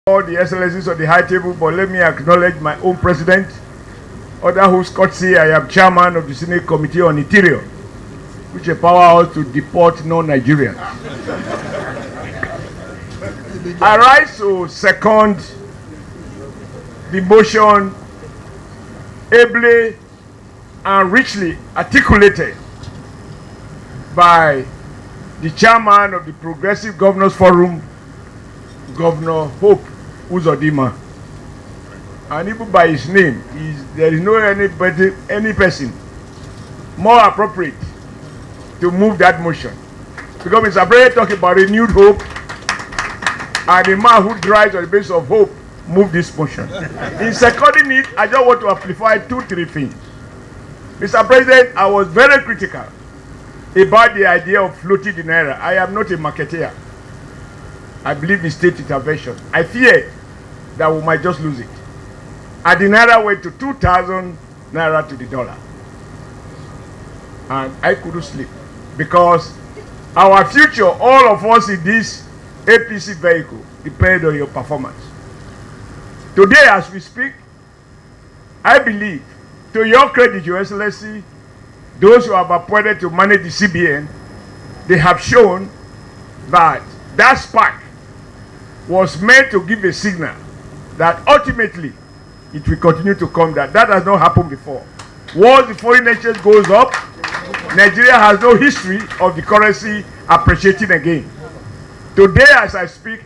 all the excellencies of the high table, but let me acknowledge my own president, under whose courtesy I am chairman of the Senate Committee on Interior, which empowers us to deport non-Nigerians. I rise to second the motion ably and richly articulated by the chairman of the Progressive Governors Forum, Governor Hope Uzodinma. And even by his name, there is no any person more appropriate to move that motion. Because Mr. President talking about renewed hope, and the man who drives on the basis of hope moved this motion. In seconding it, I just want to amplify 2-3 things. Mr. President, I was very critical about the idea of floating the naira. I am not a marketeer. I believe in state intervention. I fear that we might just lose it. And the naira went to 2,000 naira to the dollar. And I couldn't sleep because our future, all of us in this APC vehicle, depend on your performance. Today, as we speak, I believe, to your credit, Your Excellency, those who have appointed to manage the CBN, they have shown that that spark was meant to give a signal that ultimately it will continue to come down. That has not happened before. Once the foreign exchange goes up, Nigeria has no history of the currency appreciating again. Today, as I speak,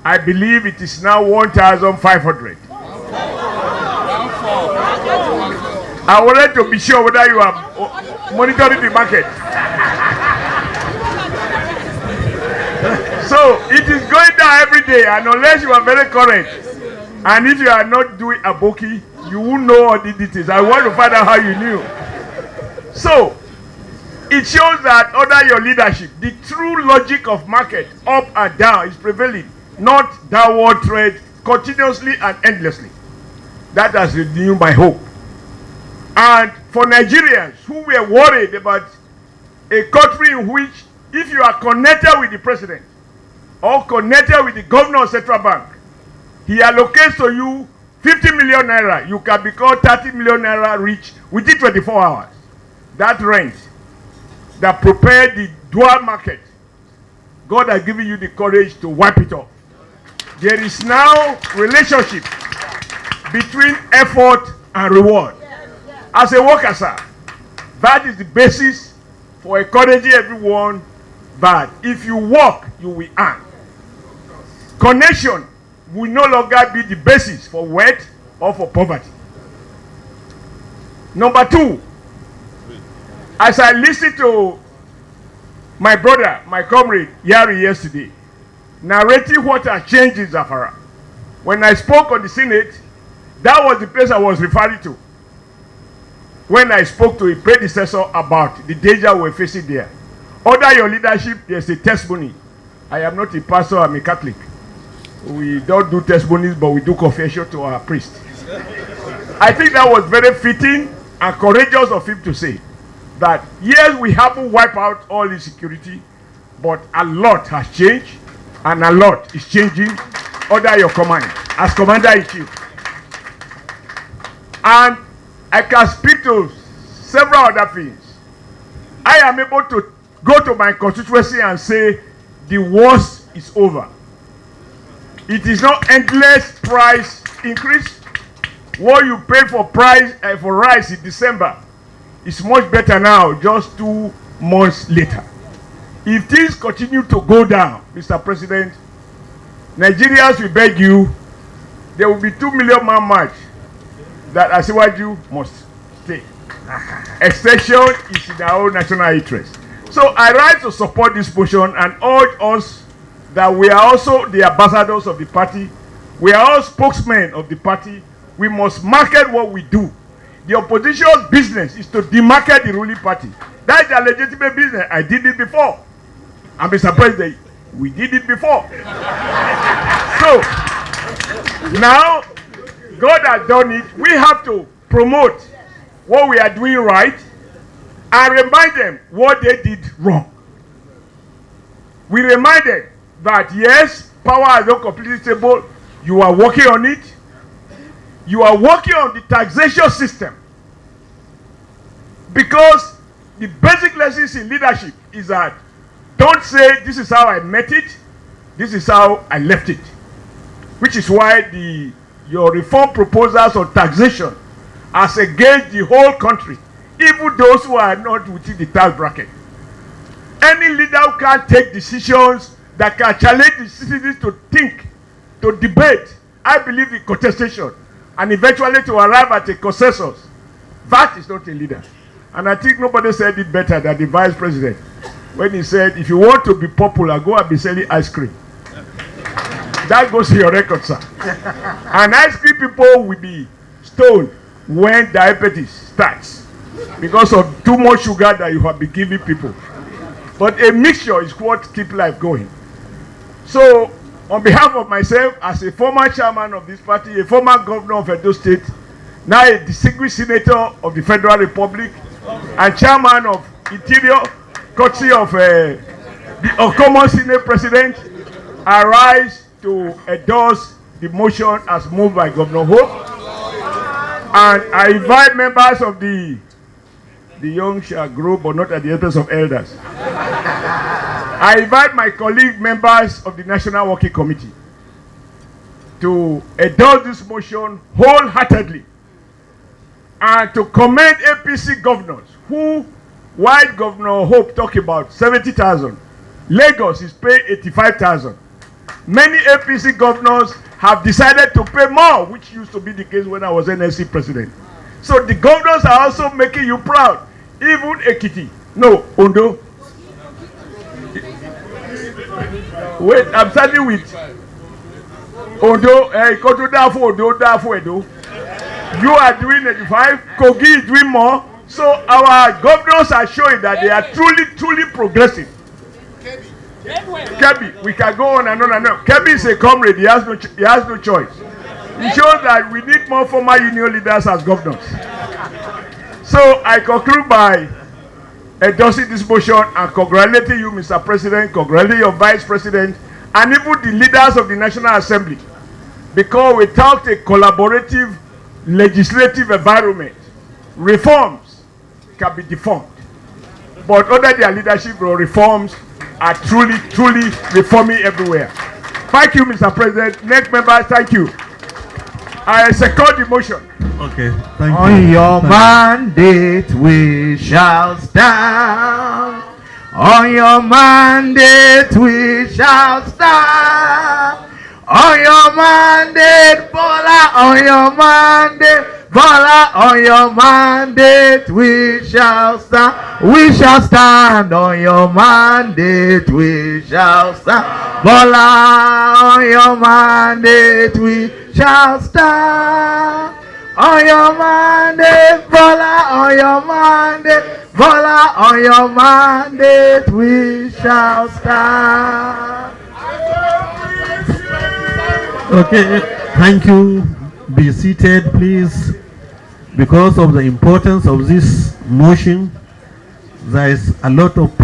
I believe it is now 1,500. I wanted to be sure whether you are monitoring the market. So it is going down every day, and unless you are very current, and if you are not doing a bookie, you won't know all the details. I want to find out how you knew. So it shows that under your leadership, the true logic of market up and down is prevailing, not downward trade continuously and endlessly. That has renewed my hope. And for Nigerians who were worried about a country in which, if you are connected with the president or connected with the governor of Central Bank, he allocates to you 50 million naira, you can become 30 million naira rich within 24 hours. That rent that prepared the dual market, God has given you the courage to wipe it off. There is now relationship between effort and reward. As a worker, sir, that is the basis for encouraging everyone that if you work, you will earn. Connection will no longer be the basis for wealth or for poverty. Number 2, as I listened to my brother, my comrade, Yari yesterday, narrating what has changed in Zamfara. When I spoke on the Senate, that was the place I was referring to. When I spoke to a predecessor about the danger we're facing there. Under your leadership, there's a testimony. I am not a pastor, I'm a Catholic. We don't do testimonies, but we do confession to our priest. I think that was very fitting and courageous of him to say that, yes, we haven't wiped out all insecurity, but a lot has changed, and a lot is changing under your command, as Commander-in-Chief. And I can speak to several other things. I am able to go to my constituency and say the worst is over. It is not endless price increase. What you pay for price for rice in December is much better now, just 2 months later. If things continue to go down, Mr. President, Nigerians will beg you, there will be 2 million man march that Asiwaju must stay. Extension is in our own national interest. So I rise to support this motion and urge us that we are also the ambassadors of the party. We are all spokesmen of the party. We must market what we do. The opposition's business is to demarket the ruling party. That is their legitimate business. I did it before. And Mr. President, we did it before. So now God has done it. We have to promote what we are doing right and remind them what they did wrong. We remind them that yes, power is not completely stable. You are working on it. You are working on the taxation system. Because the basic lessons in leadership is that don't say this is how I met it, this is how I left it. Which is why your reform proposals on taxation has engaged the whole country, even those who are not within the tax bracket. Any leader who can't take decisions that can challenge the citizens to think, to debate, I believe in contestation, and eventually to arrive at a consensus, that is not a leader. And I think nobody said it better than the vice president when he said, if you want to be popular, go and be selling ice cream. That goes to your record, sir. And ice cream people will be stoned when diabetes starts because of too much sugar that you have been giving people. But a mixture is what keeps life going. So, on behalf of myself, as a former chairman of this party, a former governor of Edo State, now a distinguished senator of the Federal Republic, and chairman of Interior, courtesy of the Okomo Senate President, I rise to endorse the motion as moved by Governor Hope. And I invite members of the young shall grow, but not at the expense of elders. I invite my colleague members of the National Working Committee to endorse this motion wholeheartedly and to commend APC governors who, while Governor Hope talked about 70,000, Lagos is paying 85,000. Many APC governors have decided to pay more, which used to be the case when I was NSC president. So the governors are also making you proud. Even Ekiti. No, Ondo. Wait, I'm starting with Ondo. Ondo. You are doing 85. Kogi is doing more. So our governors are showing that they are truly progressive. Kebi, we can go on and on and on. Kebi is a comrade. He has no choice. It shows that we need more former union leaders as governors. So I conclude by endorsing this motion and congratulating you, Mr. President, congratulating your Vice President, and even the leaders of the National Assembly. Because without a collaborative legislative environment, reforms can be deformed. But under their leadership, reforms are truly reforming everywhere. Thank you, Mr. President. Next member, thank you. I second the motion. Okay, thank you. On your mandate we shall stand. On your mandate we shall stand. On your mandate, Bola, on your mandate, Bola, on your mandate we shall stand. We shall stand on your mandate, we shall stand. Bola, on your mandate we shall stand. On your mandate, Bola, on your mandate, Bola, on your mandate we shall stand. Okay, thank you. Be seated, please. Because of the importance of this motion, there is a lot of